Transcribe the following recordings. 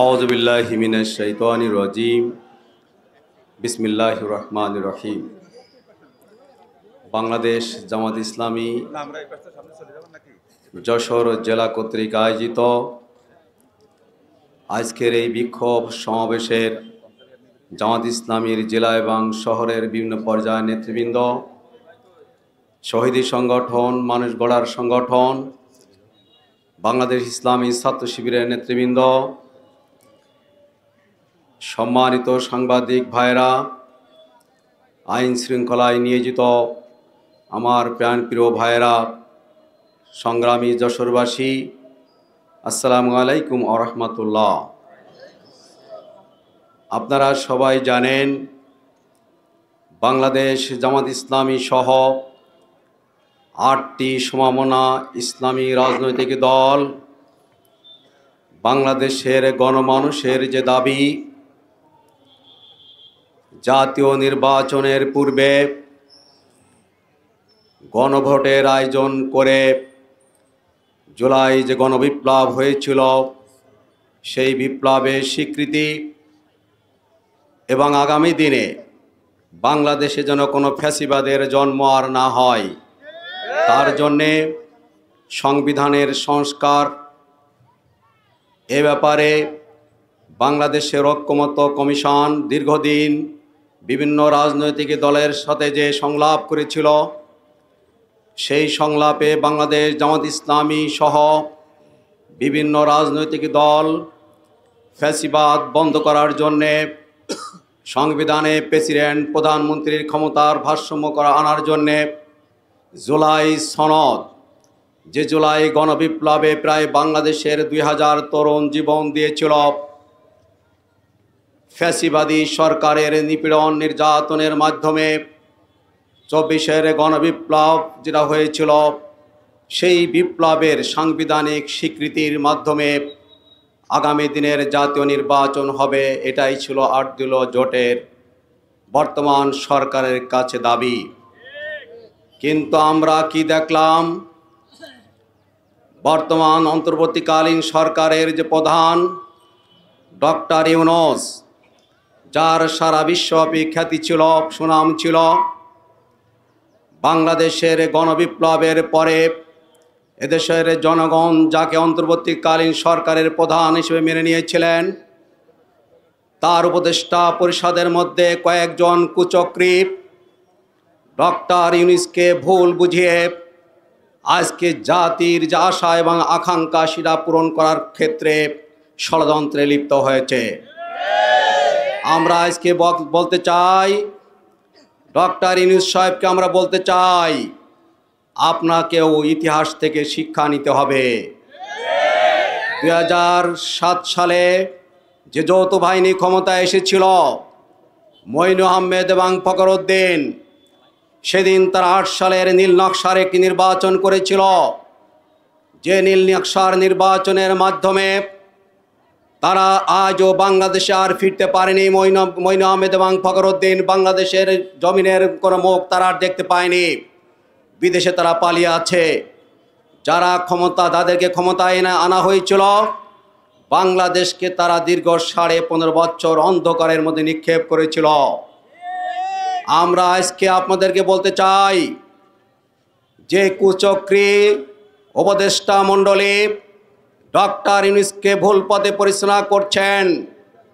আউযু বিল্লাহি মিনাশ শাইতানির রাজিম। বিসমিল্লাহির রহমানির রহিম। বাংলাদেশ জামাত ইসলামী যশোর জেলা কর্তৃক আয়োজিত আজকের এই বিক্ষোভ সমাবেশের জামাত ইসলামীর জেলা এবং শহরের বিভিন্ন পর্যায়ের নেতৃবৃন্দ, শহীদি সংগঠন, মানুষ গড়ার সংগঠন, বাংলাদেশ ইসলামী ছাত্র শিবিরের নেতৃবৃন্দ, সম্মানিত সাংবাদিক ভাইরা, আইন শৃঙ্খলায় নিয়োজিত আমার প্রাণপ্রিয় ভাইরা, সংগ্রামী যশোরবাসী, আসসালামু আলাইকুম ওয়া রাহমাতুল্লাহ। আপনারা সবাই জানেন, বাংলাদেশ জামাত ইসলামী সহ 8টি সমমনা ইসলামী রাজনৈতিক দল বাংলাদেশের গণমানুষের যে দাবি, জাতীয় নির্বাচনের পূর্বে গণভোটের আয়োজন করে জুলাই যে গণবিপ্লব হয়েছিল সেই বিপ্লবের স্বীকৃতি এবং আগামী দিনে বাংলাদেশে যেন কোনো ফ্যাসিবাদের জন্ম আর না হয়, তার জন্যে সংবিধানের সংস্কার, এ ব্যাপারে বাংলাদেশের ঐক্যমত্য কমিশন দীর্ঘদিন বিভিন্ন রাজনৈতিক দলের সাথে যে সংলাপ করেছিল, সেই সংলাপে বাংলাদেশ জামাত ইসলামী সহ বিভিন্ন রাজনৈতিক দল ফ্যাসিবাদ বন্ধ করার জন্যে সংবিধানে প্রেসিডেন্ট প্রধানমন্ত্রীর ক্ষমতার ভারসাম্য আনার জন্যে জুলাই সনদ, যে জুলাই গণবিপ্লবে প্রায় বাংলাদেশের 2000 তরুণ জীবন দিয়েছিল, ফ্যাসিবাদী সরকারের নিপীড়ন নির্যাতনের মাধ্যমে 24-এর গণবিপ্লব যেটা হয়েছিল, সেই বিপ্লবের সাংবিধানিক স্বীকৃতির মাধ্যমে আগামী দিনের জাতীয় নির্বাচন হবে, এটাই ছিল 8 দলীয় জোটের বর্তমান সরকারের কাছে দাবি। কিন্তু আমরা কি দেখলাম? বর্তমান অন্তর্বর্তীকালীন সরকারের যে প্রধান ডক্টর ইউনূস, যার সারা বিশ্বব্যাপী খ্যাতি ছিল, সুনাম ছিল, বাংলাদেশের গণবিপ্লবের পরে এদেশের জনগণ যাকে অন্তর্বর্তীকালীন সরকারের প্রধান হিসেবে মেনে নিয়েছিলেন, তার উপদেষ্টা পরিষদের মধ্যে কয়েকজন কুচক্রী ডক্টর ইউনূসকে ভুল বুঝিয়ে আজকে জাতির যে আশা এবং আকাঙ্ক্ষা সেটা পূরণ করার ক্ষেত্রে ষড়যন্ত্রে লিপ্ত হয়েছে। আমরা আজকে বলতে চাই, ডক্টর ইউনূস সাহেবকে আমরা বলতে চাই, আপনাকেও ইতিহাস থেকে শিক্ষা নিতে হবে। 2007 সালে যে যৌথ বাহিনী ক্ষমতায় এসেছিল, মঈন আহমেদ এবং ফখরুদ্দিন, সেদিন তারা 8 সালের নীল নকশার একটি নির্বাচন করেছিল, যে নীল নকশার নির্বাচনের মাধ্যমে তারা আজও বাংলাদেশে আর ফিরতে পারেনি। মঈন আহমেদ এবং ফখরুদ্দিন বাংলাদেশের জমিনের কোনো মুখ তারা আর দেখতে পায়নি, বিদেশে তারা পালিয়ে আছে। যারা তাদেরকে ক্ষমতায় আনা হয়েছিল, বাংলাদেশকে তারা দীর্ঘ 15.5 বছর অন্ধকারের মধ্যে নিক্ষেপ করেছিল। আমরা আজকে আপনাদেরকে বলতে চাই, যে কুচক্রী উপদেষ্টা মণ্ডলী ডক্টর ইউনূসকে ভুল পথে পরিচালনা করছেন,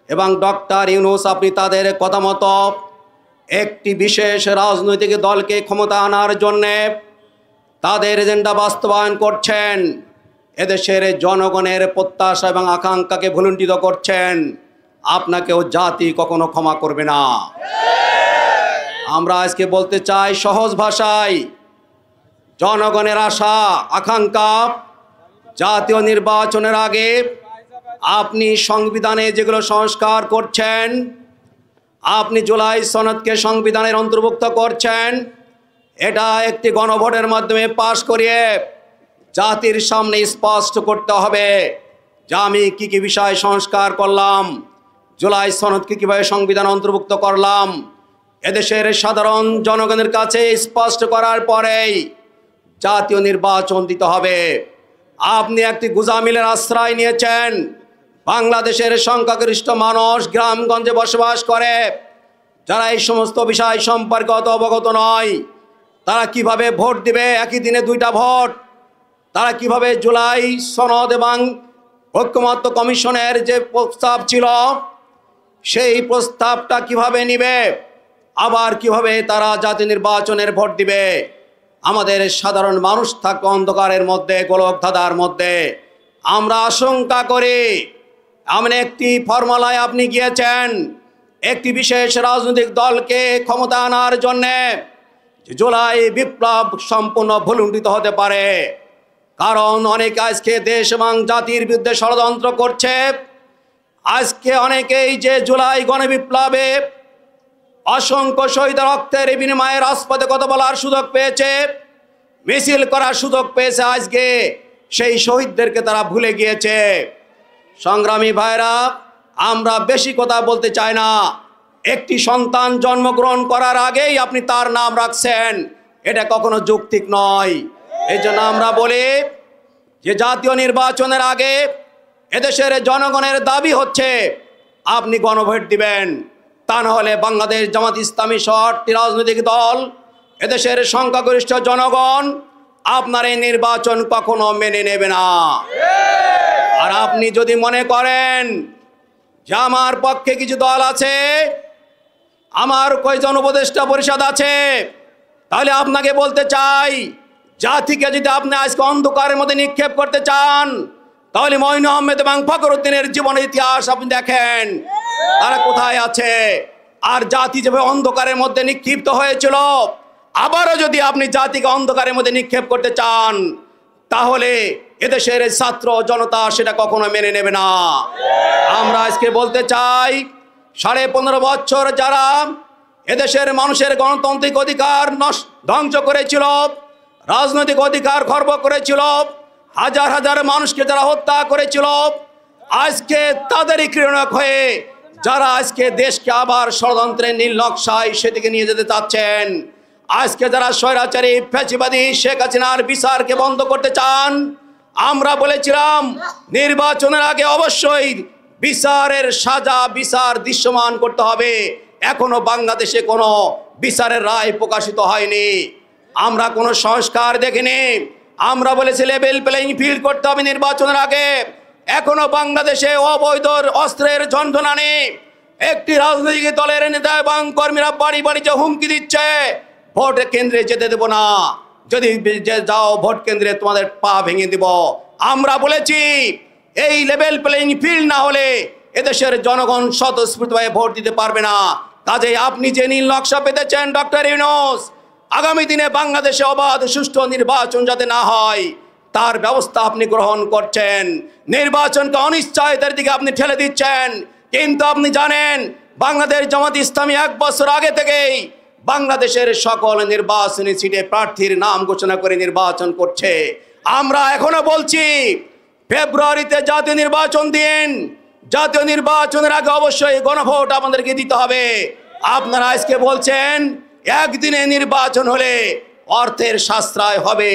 এবং ডক্টর ইউনূস আপনি তাদের কথা মতো একটি বিশেষ রাজনৈতিক দলকে ক্ষমতা আনার জন্যে তাদের এজেন্ডা বাস্তবায়ন করছেন, এদেশের জনগণের প্রত্যাশা এবং আকাঙ্ক্ষাকে ভুলুণ্ঠিত করছেন, আপনাকেও জাতি কখনো ক্ষমা করবে না। আমরা আজকে বলতে চাই সহজ ভাষায়, জনগণের আশা আকাঙ্ক্ষা জাতীয় নির্বাচনের আগে আপনি সংবিধানে যেগুলো সংস্কার করছেন, আপনি জুলাই সনদকে সংবিধানের অন্তর্ভুক্ত করছেন, এটা একটি গণভোটের মাধ্যমে পাশ করিয়ে জাতির সামনে স্পষ্ট করতে হবে যে আমি কি কি বিষয় সংস্কার করলাম, জুলাই সনদকে কীভাবে সংবিধান অন্তর্ভুক্ত করলাম। এদেশের সাধারণ জনগণের কাছে স্পষ্ট করার পরেই জাতীয় নির্বাচন দিতে হবে। আপনি একটি গুজামিলের আশ্রয় নিয়েছেন, বাংলাদেশের সংখ্যাগরিষ্ঠ মানুষ গ্রামগঞ্জে বসবাস করে, যারা এই সমস্ত বিষয় সম্পর্কে অবগত নয়, তারা কিভাবে ভোট দিবে? একই দিনে দুইটা ভোট। তারা কিভাবে জুলাই সনদ এবং ঐক্যমত্য কমিশনের যে প্রস্তাব ছিল সেই প্রস্তাবটা কিভাবে নিবে? আবার কিভাবে তারা জাতীয় নির্বাচনের ভোট দিবে? আমাদের সাধারণ মানুষ থাকে অন্ধকারের মধ্যে, গোলকধাঁধার মধ্যে। আমরা আশঙ্কা করি, এমন একটি ফর্মুলায় আপনি গিয়েছেন একটি বিশেষ রাজনৈতিক দলকে ক্ষমতা আনার জন্যে, জুলাই বিপ্লব সম্পূর্ণ ভুলুণ্ঠিত হতে পারে। কারণ অনেকে আজকে দেশ এবং জাতির বিরুদ্ধে ষড়যন্ত্র করছে। আজকে অনেকেই যে জুলাই গণবিপ্লবে অসংখ্য শহীদ রক্তের বিনিময়ে রাজপথে কথা বলার সুযোগ পেয়েছে, মিছিল করার সুযোগ পেয়েছে, আজকে সেই শহীদদেরকে তারা ভুলে গিয়েছে। সংগ্রামী ভাইরা, আমরা বেশি কথা বলতে চাই না। একটি সন্তান জন্মগ্রহণ করার আগেই আপনি তার নাম রাখছেন, এটা কখনো যৌক্তিক নয়। এই জন্য আমরা বলি যে জাতীয় নির্বাচনের আগে এদেশের জনগণের দাবি হচ্ছে আপনি গণভোট দিবেন। তা না হলে বাংলাদেশ জামাত ইসলামী সহ 8টি রাজনৈতিক দল, এদেশের সংখ্যাগরিষ্ঠ জনগণ আপনার এই নির্বাচন কখনো মেনে নেবে না। আর আপনি যদি মনে করেন যে আমার পক্ষে কিছু দল আছে, আমার কয়জন উপদেষ্টা পরিষদ আছে, তাহলে আপনাকে বলতে চাই, জাতিকে যদি আপনি আজকে অন্ধকারের মধ্যে নিক্ষেপ করতে চান, তাহলে মঈন আহমেদ এবং ফখরুদ্দিনের জীবনের ইতিহাস আপনি দেখেন, তারা কোথায় আছে। আর জাতি যেভাবে অন্ধকারের মধ্যে নিক্ষিপ্ত হয়েছিল, আবারও যদি আপনি জাতিকে অন্ধকারের মধ্যে নিক্ষেপ করতে চান, তাহলে এদেশের ছাত্র জনতা সেটা কখনো মেনে নেবে না। আমরা আজকে বলতে চাই, 15.5 বছর যারা এদেশের মানুষের গণতান্ত্রিক অধিকার ধ্বংস করেছিল, রাজনৈতিক অধিকার খর্ব করেছিল, হাজার হাজার মানুষকে যারা হত্যা করেছিল, আজকে তাদেরই ক্রীড়নক হয়ে যারা আজকে দেশকে আবার ষড়যন্ত্রের নীল নকশায় সেদিকে নিয়ে যেতে চাচ্ছেন, আজকে যারা স্বৈরাচারী ফ্যাসিবাদী শেখ হাসিনার বিচারকে বন্ধ করতে চান, আমরা বলেছিলাম নির্বাচনের আগে অবশ্যই বিচারের সাজা, বিচার দৃশ্যমান করতে হবে। এখনো বাংলাদেশে কোনো বিচারের রায় প্রকাশিত হয়নি, আমরা কোনো সংস্কার দেখিনি। আমরা বলেছি লেভেল প্লেইং ফিল্ড করতে হবে নির্বাচনের আগে। এখনো বাংলাদেশে অবৈধ অস্ত্রের ঝনঝনানি, একটি রাজনৈতিক দলের নেতা এবং কর্মীরা বাড়ি বাড়ি যে হুমকি দিচ্ছে, ভোট কেন্দ্রে যেতে দেব না, যদি যাও ভোট কেন্দ্রে তোমাদের পা ভেঙে দিব। আমরা বলেছি এই লেভেল প্লেইং ফিল্ড না হলে এদেশের জনগণ স্বতঃস্ফূর্তভাবে ভোট দিতে পারবে না। কাজেই আপনি যে নীল নকশা পেতেছেন ডক্টর ইউনূস, আগামী দিনে বাংলাদেশে অবাধ সুষ্ঠু নির্বাচন যাতে না হয় তার ব্যবস্থা আপনি গ্রহণ করছেন, নির্বাচনকে অনিশ্চয়তার দিকে আপনি ঠেলে দিচ্ছেন। কিন্তু আপনি জানেন বাংলাদেশ জামাত ইসলামী 1 বছর আগে থেকেই বাংলাদেশের সকল নির্বাচনী সিটে প্রার্থীর নাম ঘোষণা করে নির্বাচন করছে। আমরা এখনো বলছি ফেব্রুয়ারিতে জাতীয় নির্বাচন দিন, জাতীয় নির্বাচনের আগে অবশ্যই গণভোট আমাদেরকে দিতে হবে। আপনারা আজকে বলছেন একদিনে নির্বাচন হলে অর্থের সাশ্রয় হবে।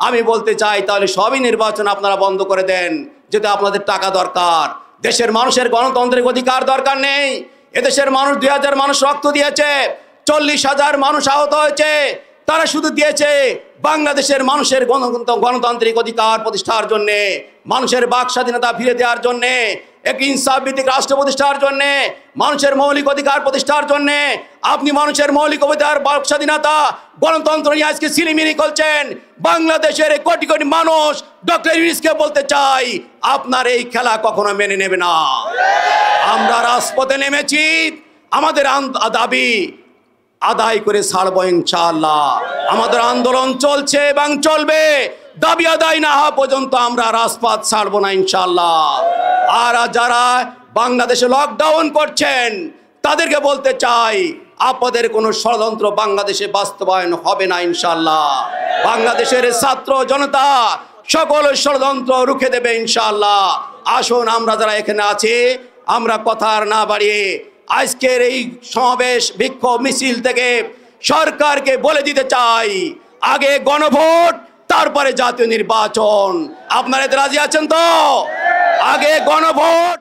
আমি বলতে চাই তাহলে সবই নির্বাচন আপনারা বন্ধ করে দেন, যেটা আপনাদের টাকা দরকার। দেশের মানুষের গণতান্ত্রিক অধিকার দরকার নেই। এদেশের মানুষ 2000 মানুষ রক্ত দিয়েছে, 40,000 মানুষ আহত হয়েছে, তারা শুধু দিয়েছে বাংলাদেশের মানুষের গণতান্ত্রিক অধিকার প্রতিষ্ঠার জন্যে, মানুষের বাক স্বাধীনতা ফিরে দেওয়ার জন্যে, একটি ইনসাফ ভিত্তিক রাষ্ট্র প্রতিষ্ঠার জন্যে, মানুষের মৌলিক অধিকার প্রতিষ্ঠার জন্যে। আপনি মানুষের মৌলিক অধিকার, বাক স্বাধীনতা, গণতন্ত্র নিয়ে আজকে সিলিমিলি করছেন। বাংলাদেশের কোটি কোটি মানুষ ডক্টর ইউনূসকে বলতে চাই, আপনার এই খেলা কখনো মেনে নেবে না। আমরা রাজপথে নেমেছি, আমাদের দাবি আদায় করে ছাড়বো ইনশাআল্লাহ। আমাদের আন্দোলন চলছে এবং চলবে, দাবি আদায় না হওয়া পর্যন্ত আমরা রাজপথ ছাড়বো না ইনশাআল্লাহ। আর যারা বাংলাদেশে লকডাউন করছেন তাদেরকে বলতে চাই, আপনাদের কোনো ষড়যন্ত্র বাংলাদেশে বাস্তবায়ন হবে না ইনশাআল্লাহ। বাংলাদেশের ছাত্র জনতা সকল ষড়যন্ত্র রুখে দেবে ইনশাআল্লাহ। আসুন আমরা যারা এখানে আছি, আমরা কথা আর না বাড়িয়ে আজকের এই সমাবেশ বিক্ষোভ মিছিল থেকে সরকারকে বলে দিতে চাই, আগে গণভোট, তারপরে জাতীয় নির্বাচন। আপনারা এতে রাজি আছেন তো? আগে গণভোট।